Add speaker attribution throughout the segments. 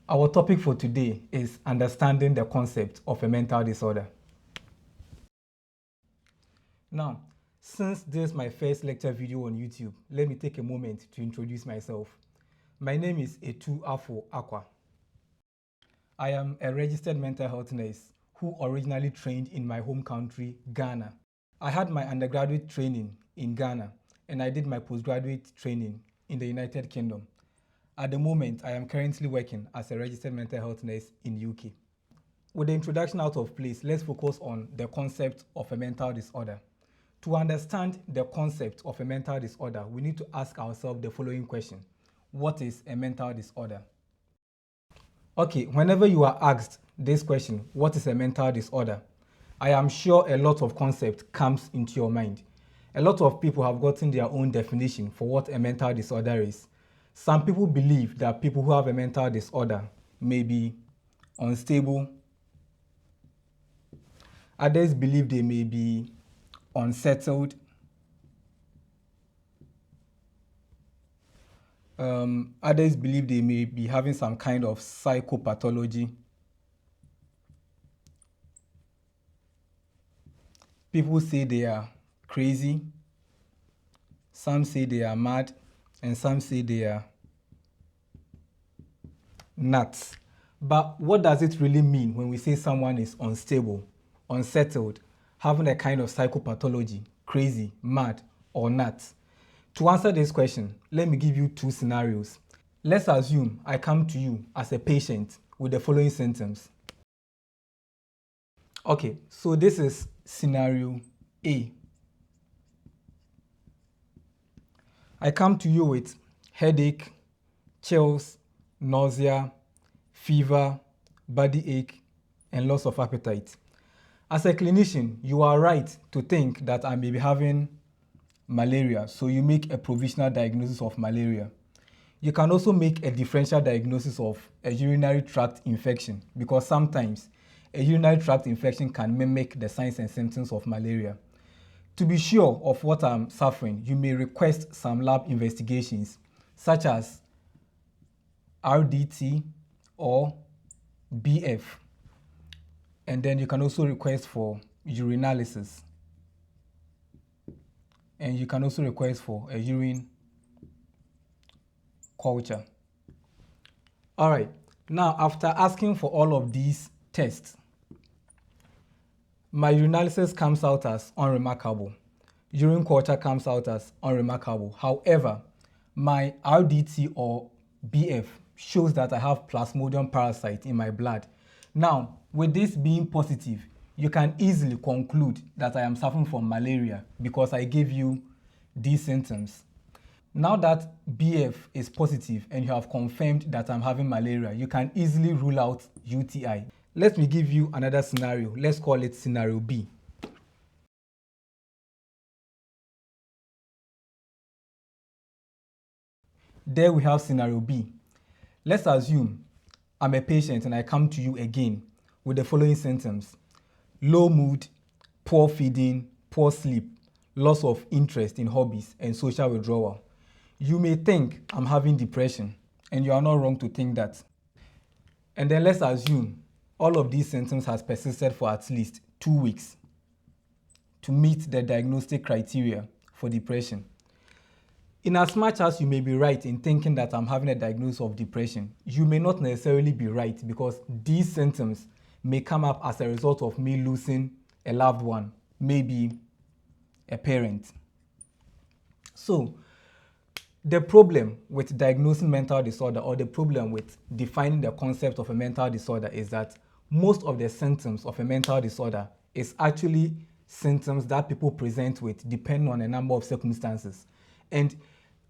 Speaker 1: Our topic for today is understanding the concept of a mental disorder. Now, since this is my first lecture video on YouTube, let me take a moment to introduce myself. My name is Etu Afo Akwa. I am a registered mental health nurse who originally trained in my home country, Ghana. I had my undergraduate training in Ghana and I did my postgraduate training in the United Kingdom. At the moment, I am currently working as a registered mental health nurse in UK. With the introduction out of place, let's focus on the concept of a mental disorder. To understand the concept of a mental disorder, we need to ask ourselves the following question. What is a mental disorder? Okay, whenever you are asked this question, what is a mental disorder? I am sure a lot of concept comes into your mind. A lot of people have gotten their own definition for what a mental disorder is. Some people believe that people who have a mental disorder may be unstable. Others believe they may be unsettled. Others believe they may be having some kind of psychopathology. People say they are crazy. Some say they are mad. And some say they are nuts. But what does it really mean when we say someone is unstable, unsettled, having a kind of psychopathology, crazy, mad, or nuts? To answer this question, let me give you two scenarios. Let's assume I come to you as a patient with the following symptoms. Okay, so this is scenario A. I come to you with headache, chills, nausea, fever, body ache, and loss of appetite. As a clinician, you are right to think that I may be having malaria, so you make a provisional diagnosis of malaria. You can also make a differential diagnosis of a urinary tract infection because sometimes a urinary tract infection can mimic the signs and symptoms of malaria. To be sure of what I'm suffering, you may request some lab investigations such as RDT or BF. And then you can also request for urinalysis. And you can also request for a urine culture. All right, now after asking for all of these tests, my urinalysis comes out as unremarkable. Urine culture comes out as unremarkable. However, my RDT or BF shows that I have Plasmodium parasite in my blood. Now, with this being positive, you can easily conclude that I am suffering from malaria because I gave you these symptoms. Now that BF is positive and you have confirmed that I'm having malaria, you can easily rule out UTI. Let me give you another scenario. Let's call it scenario B. There we have scenario B. Let's assume I'm a patient and I come to you again with the following symptoms: low mood, poor feeding, poor sleep, loss of interest in hobbies, and social withdrawal. You may think I'm having depression, and you are not wrong to think that. And then let's assume all of these symptoms has persisted for at least 2 weeks to meet the diagnostic criteria for depression. In as much as you may be right in thinking that I'm having a diagnosis of depression, you may not necessarily be right because these symptoms may come up as a result of me losing a loved one, maybe a parent. So, the problem with diagnosing mental disorder or the problem with defining the concept of a mental disorder is that most of the symptoms of a mental disorder is actually symptoms that people present with depending on a number of circumstances. And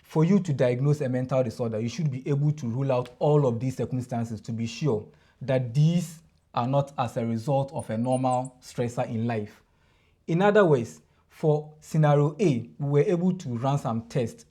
Speaker 1: for you to diagnose a mental disorder, you should be able to rule out all of these circumstances to be sure that these are not as a result of a normal stressor in life. In other words, for scenario A, we were able to run some tests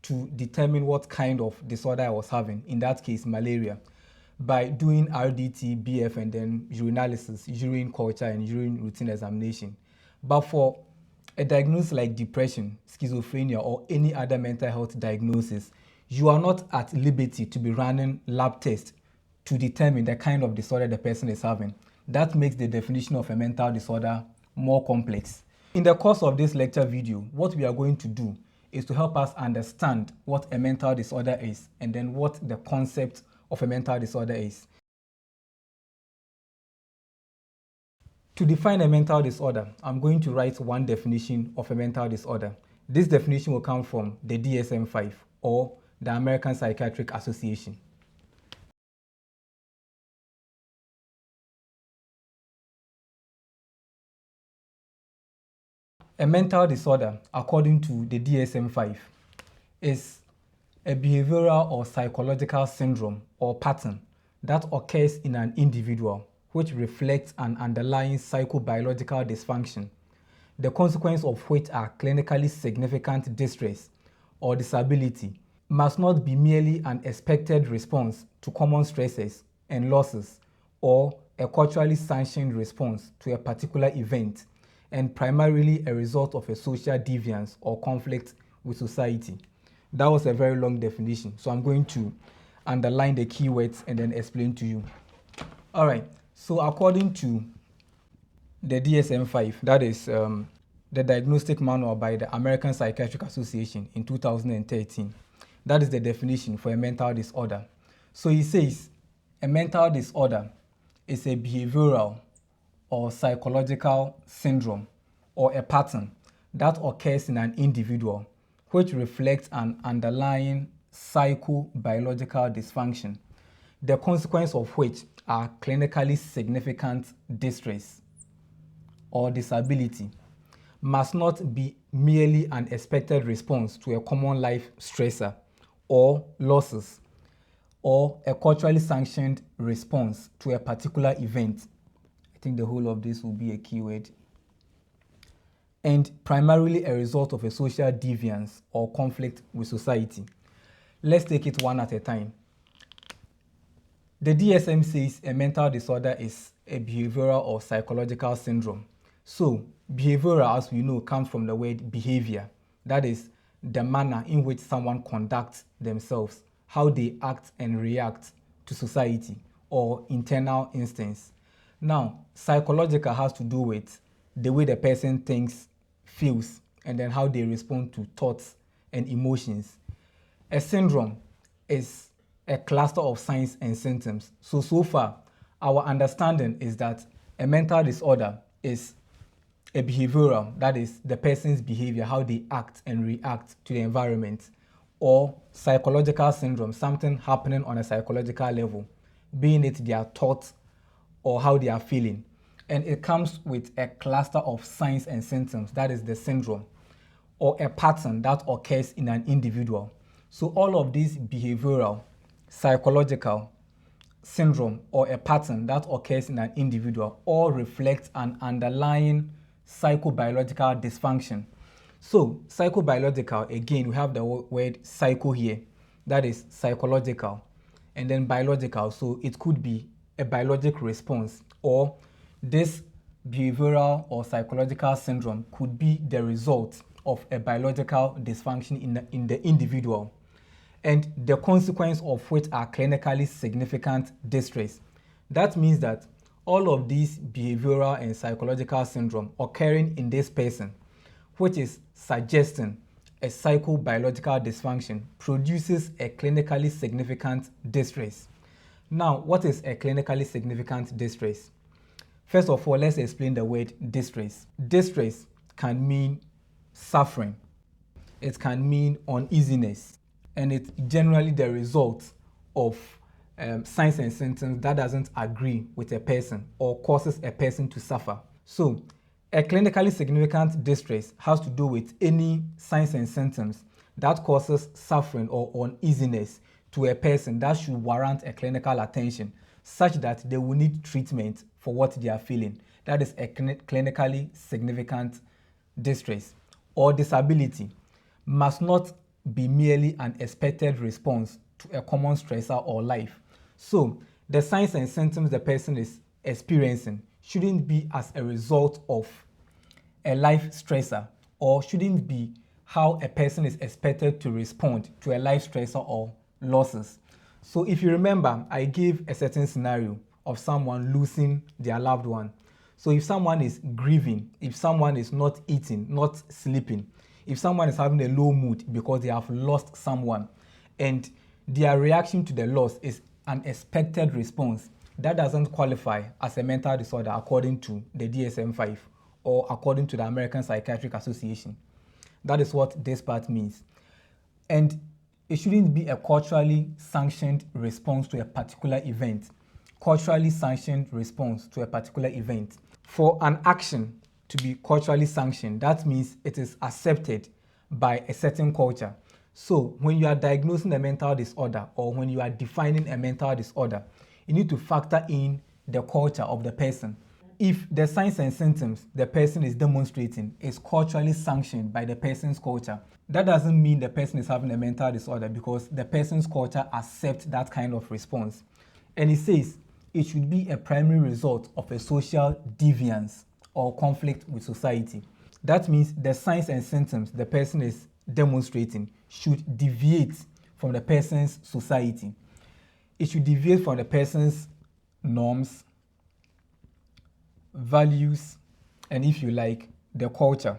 Speaker 1: to determine what kind of disorder I was having, in that case, malaria, by doing RDT, BF, and then urinalysis, urine culture, and urine routine examination. But for a diagnosis like depression, schizophrenia, or any other mental health diagnosis, you are not at liberty to be running lab tests to determine the kind of disorder the person is having. That makes the definition of a mental disorder more complex. In the course of this lecture video, what we are going to do is to help us understand what a mental disorder is and then what the concept of a mental disorder is. To define a mental disorder, I'm going to write one definition of a mental disorder. This definition will come from the DSM-5 or the American Psychiatric Association. A mental disorder, according to the DSM-5, is a behavioral or psychological syndrome or pattern that occurs in an individual which reflects an underlying psychobiological dysfunction, the consequence of which are clinically significant distress or disability, must not be merely an expected response to common stresses and losses or a culturally sanctioned response to a particular event, and primarily a result of a social deviance or conflict with society. That was a very long definition, so I'm going to underline the keywords and then explain to you. All right, so according to the DSM-5, that is the diagnostic manual by the American Psychiatric Association in 2013, that is the definition for a mental disorder. So it says a mental disorder is a behavioral or psychological syndrome or a pattern that occurs in an individual which reflects an underlying psychobiological dysfunction, the consequence of which are clinically significant distress or disability, must not be merely an expected response to a common life stressor or losses, or a culturally sanctioned response to a particular event. I think the whole of this will be a keyword. And primarily a result of a social deviance or conflict with society. Let's take it one at a time. The DSM says a mental disorder is a behavioral or psychological syndrome. So, behavioral, as we know, comes from the word behavior. That is the manner in which someone conducts themselves, how they act and react to society or internal instincts. Now, psychological has to do with the way the person thinks, feels, and then how they respond to thoughts and emotions. A syndrome is a cluster of signs and symptoms. So far, our understanding is that a mental disorder is a behavioral, that is the person's behavior, how they act and react to the environment, or psychological syndrome, something happening on a psychological level, being it their thoughts or how they are feeling. And it comes with a cluster of signs and symptoms, that is the syndrome, or a pattern that occurs in an individual. So all of these behavioral, psychological, syndrome, or a pattern that occurs in an individual all reflect an underlying psychobiological dysfunction. So psychobiological, again, we have the word psycho here, that is psychological, and then biological, so it could be a biologic response, or this behavioral or psychological syndrome could be the result of a biological dysfunction in the individual, and the consequence of which are clinically significant distress. That means that all of these behavioral and psychological syndrome occurring in this person, which is suggesting a psychobiological dysfunction, produces a clinically significant distress. Now, what is a clinically significant distress? First of all, let's explain the word distress. Distress can mean suffering. It can mean uneasiness. And it's generally the result of signs and symptoms that doesn't agree with a person or causes a person to suffer. So, a clinically significant distress has to do with any signs and symptoms that causes suffering or uneasiness to a person that should warrant a clinical attention, such that they will need treatment for what they are feeling. That is a clinically significant distress. Or disability must not be merely an expected response to a common stressor or life. So, the signs and symptoms the person is experiencing shouldn't be as a result of a life stressor, or shouldn't be how a person is expected to respond to a life stressor or losses. So if you remember, I gave a certain scenario of someone losing their loved one. So if someone is grieving, if someone is not eating, not sleeping, if someone is having a low mood because they have lost someone and their reaction to the loss is an expected response, that doesn't qualify as a mental disorder according to the DSM-5 or according to the American Psychiatric Association. That is what this part means. And it shouldn't be a culturally sanctioned response to a particular event. Culturally sanctioned response to a particular event. For an action to be culturally sanctioned, that means it is accepted by a certain culture. So when you are diagnosing a mental disorder or when you are defining a mental disorder, you need to factor in the culture of the person. If the signs and symptoms the person is demonstrating is culturally sanctioned by the person's culture, that doesn't mean the person is having a mental disorder because the person's culture accepts that kind of response. And it says it should be a primary result of a social deviance or conflict with society. That means the signs and symptoms the person is demonstrating should deviate from the person's society. It should deviate from the person's norms, values, and if you like, the culture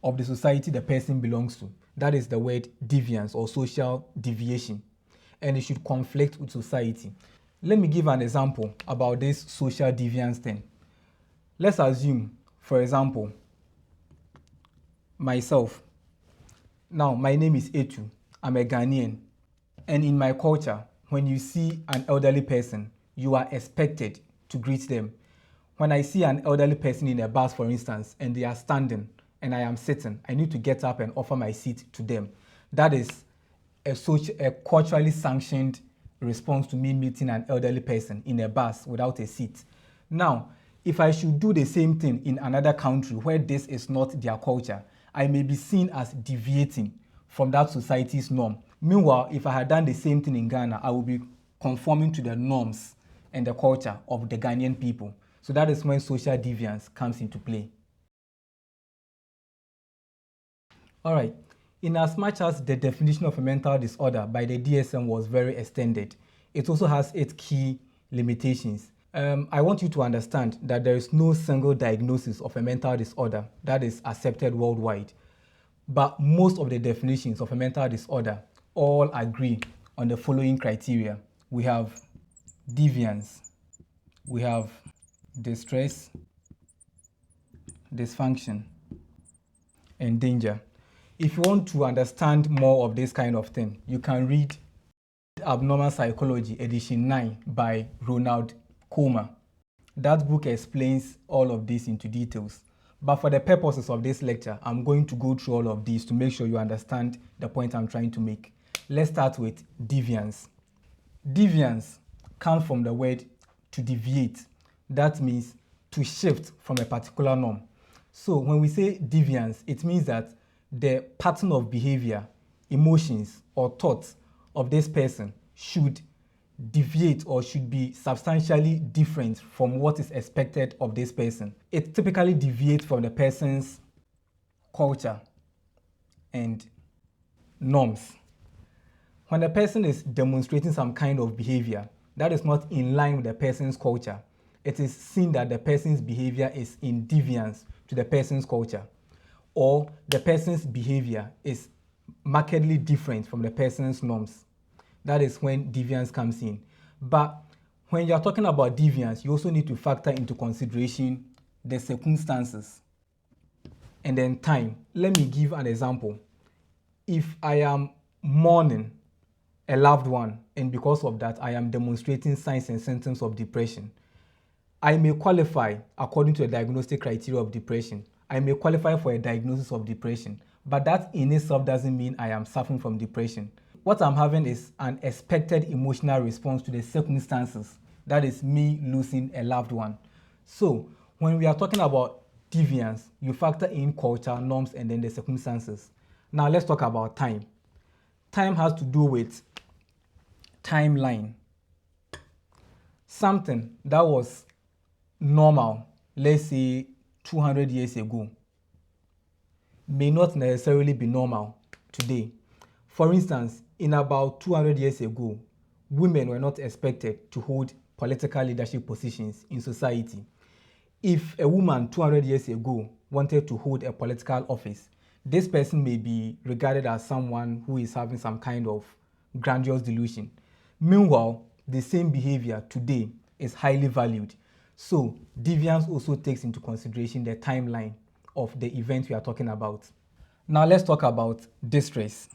Speaker 1: of the society the person belongs to. That is the word deviance or social deviation. And it should conflict with society. Let me give an example about this social deviance thing. Let's assume, for example, myself. Now, my name is Etu. I'm a Ghanaian. And in my culture, when you see an elderly person, you are expected to greet them. When I see an elderly person in a bus, for instance, and they are standing and I am sitting, I need to get up and offer my seat to them. That is a culturally sanctioned response to me meeting an elderly person in a bus without a seat. Now, if I should do the same thing in another country where this is not their culture, I may be seen as deviating from that society's norm. Meanwhile, if I had done the same thing in Ghana, I would be conforming to the norms and the culture of the Ghanaian people. So that is when social deviance comes into play. All right. In as much as the definition of a mental disorder by the DSM was very extended, it also has its key limitations. I want you to understand that there is no single diagnosis of a mental disorder that is accepted worldwide. But most of the definitions of a mental disorder all agree on the following criteria. We have deviance, we have distress, dysfunction, and danger. If you want to understand more of this kind of thing, you can read Abnormal Psychology, edition 9 by Ronald Comer. That book explains all of this into details. But for the purposes of this lecture, I'm going to go through all of these to make sure you understand the point I'm trying to make. Let's start with deviance. Deviance comes from the word to deviate. That means to shift from a particular norm. So when we say deviance, it means that the pattern of behavior, emotions, or thoughts of this person should deviate or should be substantially different from what is expected of this person. It typically deviates from the person's culture and norms. When a person is demonstrating some kind of behavior that is not in line with the person's culture, it is seen that the person's behavior is in deviance to the person's culture, or the person's behavior is markedly different from the person's norms. That is when deviance comes in. But when you're talking about deviance, you also need to factor into consideration the circumstances and then time. Let me give an example. If I am mourning a loved one and because of that I am demonstrating signs and symptoms of depression, I may qualify according to the diagnostic criteria of depression. I may qualify for a diagnosis of depression, but that in itself doesn't mean I am suffering from depression. What I'm having is an expected emotional response to the circumstances. That is me losing a loved one. So when we are talking about deviance, you factor in culture, norms, and then the circumstances. Now let's talk about time. Time has to do with timeline. Something that was normal, let's say 200 years ago, may not necessarily be normal today. For instance, in about 200 years ago, women were not expected to hold political leadership positions in society. If a woman 200 years ago wanted to hold a political office, this person may be regarded as someone who is having some kind of grandiose delusion. Meanwhile, the same behavior today is highly valued. So, deviance also takes into consideration the timeline of the event we are talking about. Now, let's talk about distress.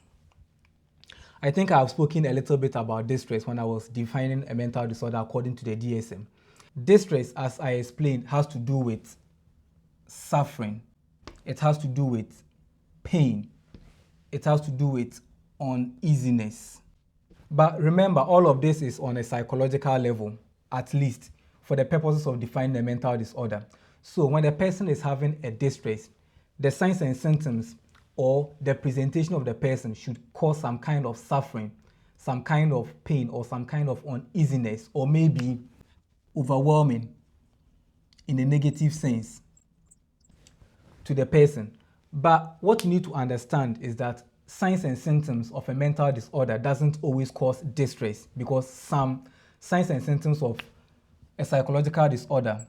Speaker 1: I think I have spoken a little bit about distress when I was defining a mental disorder according to the DSM. Distress, as I explained, has to do with suffering. It has to do with pain. It has to do with uneasiness. But remember, all of this is on a psychological level, at least for the purposes of defining a mental disorder. So when a person is having a distress, the signs and symptoms or the presentation of the person should cause some kind of suffering, some kind of pain, or some kind of uneasiness, or maybe overwhelming in a negative sense to the person. But what you need to understand is that signs and symptoms of a mental disorder doesn't always cause distress, because some signs and symptoms of a psychological disorder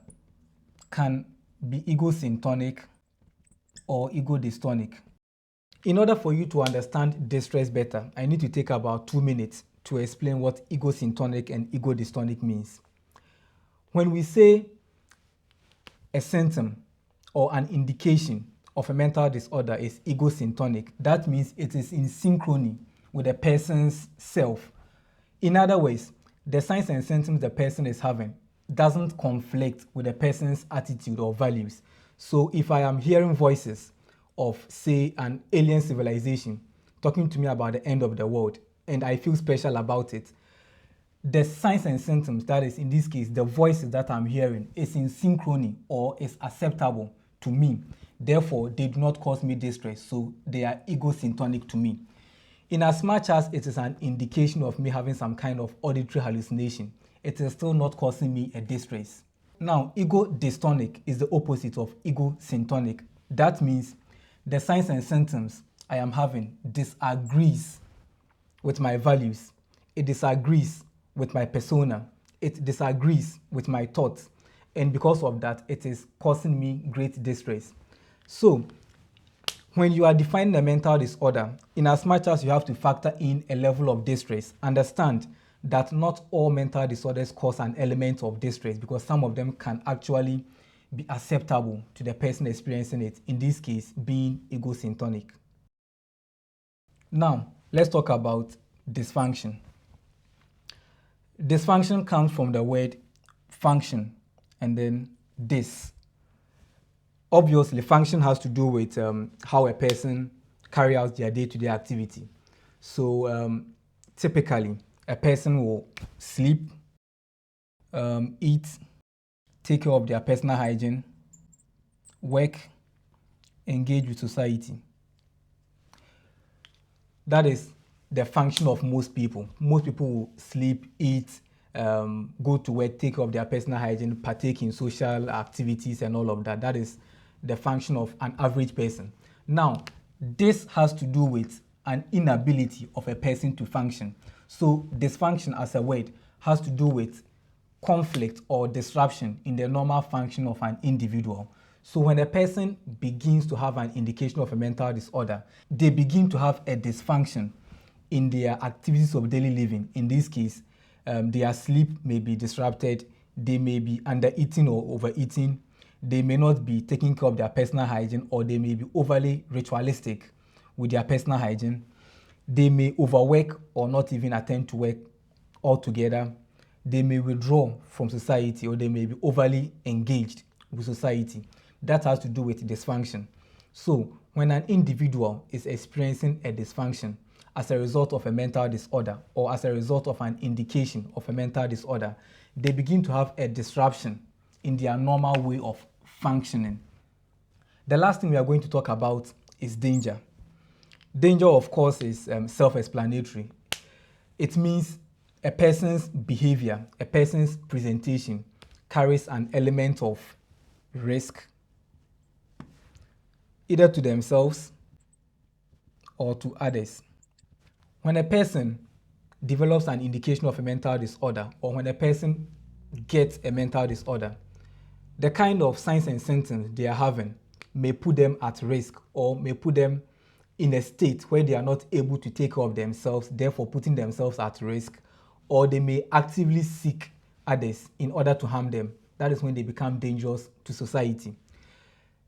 Speaker 1: can be egosyntonic or ego dystonic. In order for you to understand distress better, I need to take about 2 minutes to explain what egosyntonic and ego dystonic means. When we say a symptom or an indication of a mental disorder is egosyntonic, that means it is in synchrony with the person's self. In other words, the signs and symptoms the person is having doesn't conflict with the person's attitude or values. So if I am hearing voices of, say, an alien civilization talking to me about the end of the world, and I feel special about it, the signs and symptoms, that is in this case, the voices that I'm hearing, is in synchrony or is acceptable to me. Therefore, they do not cause me distress, so they are egosyntonic to me. In as much as it is an indication of me having some kind of auditory hallucination, it is still not causing me a distress. Now, ego dystonic is the opposite of egosyntonic. That means the signs and symptoms I am having disagrees with my values. It disagrees with my persona. It disagrees with my thoughts. And because of that, it is causing me great distress. So, when you are defining a mental disorder, in as much as you have to factor in a level of distress, understand that not all mental disorders cause an element of distress, because some of them can actually be acceptable to the person experiencing it, in this case being egosyntonic. Now, let's talk about dysfunction. Dysfunction comes from the word function and then dys. Obviously, function has to do with how a person carries out their day-to-day activity. So typically, a person will sleep, eat, take care of their personal hygiene, work, engage with society. That is the function of most people. Most people will sleep, eat, go to work, take care of their personal hygiene, partake in social activities and all of that. That is the function of an average person. Now, this has to do with an inability of a person to function. So dysfunction as a word has to do with conflict or disruption in the normal function of an individual. So when a person begins to have an indication of a mental disorder, they begin to have a dysfunction in their activities of daily living. In this case, their sleep may be disrupted, they may be under-eating or overeating, they may not be taking care of their personal hygiene, or they may be overly ritualistic with their personal hygiene. They may overwork or not even attend to work altogether. They may withdraw from society, or they may be overly engaged with society. That has to do with dysfunction. So when an individual is experiencing a dysfunction as a result of a mental disorder, or as a result of an indication of a mental disorder, they begin to have a disruption in their normal way of functioning. The last thing we are going to talk about is danger. Danger, of course, is self-explanatory. It means a person's behavior, a person's presentation carries an element of risk, either to themselves or to others. When a person develops an indication of a mental disorder, or when a person gets a mental disorder, the kind of signs and symptoms they are having may put them at risk, or may put them in a state where they are not able to take care of themselves, therefore putting themselves at risk, or they may actively seek others in order to harm them. That is when they become dangerous to society.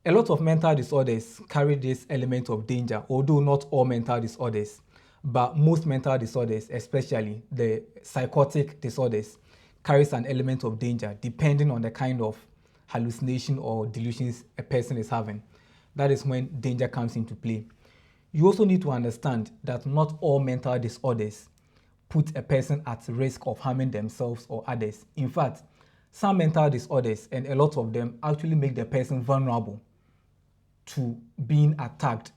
Speaker 1: A lot of mental disorders carry this element of danger, although not all mental disorders, but most mental disorders, especially the psychotic disorders, carries an element of danger depending on the kind of hallucination or delusions a person is having. That is when danger comes into play. You also need to understand that not all mental disorders put a person at risk of harming themselves or others. In fact, some mental disorders, and a lot of them, actually make the person vulnerable to being attacked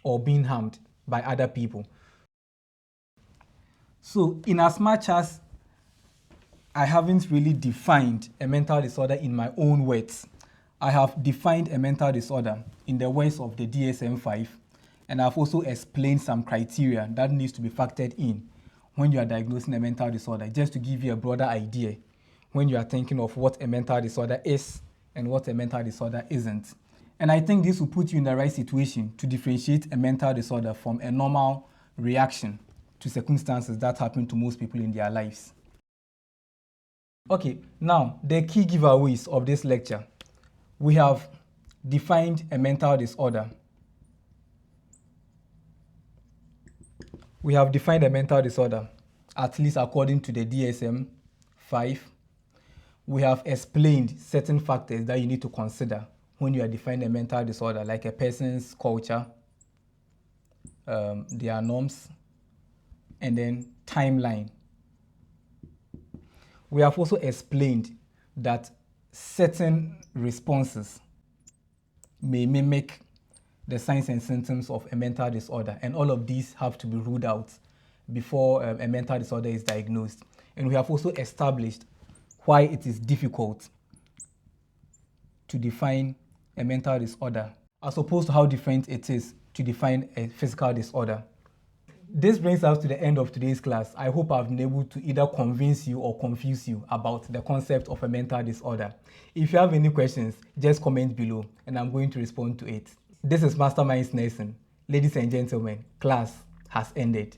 Speaker 1: or being harmed by other people. So, in as much as I haven't really defined a mental disorder in my own words, I have defined a mental disorder in the words of the DSM-5, and I've also explained some criteria that needs to be factored in when you are diagnosing a mental disorder, just to give you a broader idea when you are thinking of what a mental disorder is and what a mental disorder isn't. And I think this will put you in the right situation to differentiate a mental disorder from a normal reaction to circumstances that happen to most people in their lives. Okay, now the key giveaways of this lecture. We have defined a mental disorder. We have defined a mental disorder, at least according to the DSM-5. We have explained certain factors that you need to consider when you are defining a mental disorder, like a person's culture, their norms, and then timeline. We have also explained that certain responses may mimic the signs and symptoms of a mental disorder, and all of these have to be ruled out before a mental disorder is diagnosed. And we have also established why it is difficult to define a mental disorder, as opposed to how different it is to define a physical disorder. This brings us to the end of today's class. I hope I've been able to either convince you or confuse you about the concept of a mental disorder. If you have any questions, just comment below and I'm going to respond to it. This is Masterminds Nelson. Ladies and gentlemen, class has ended.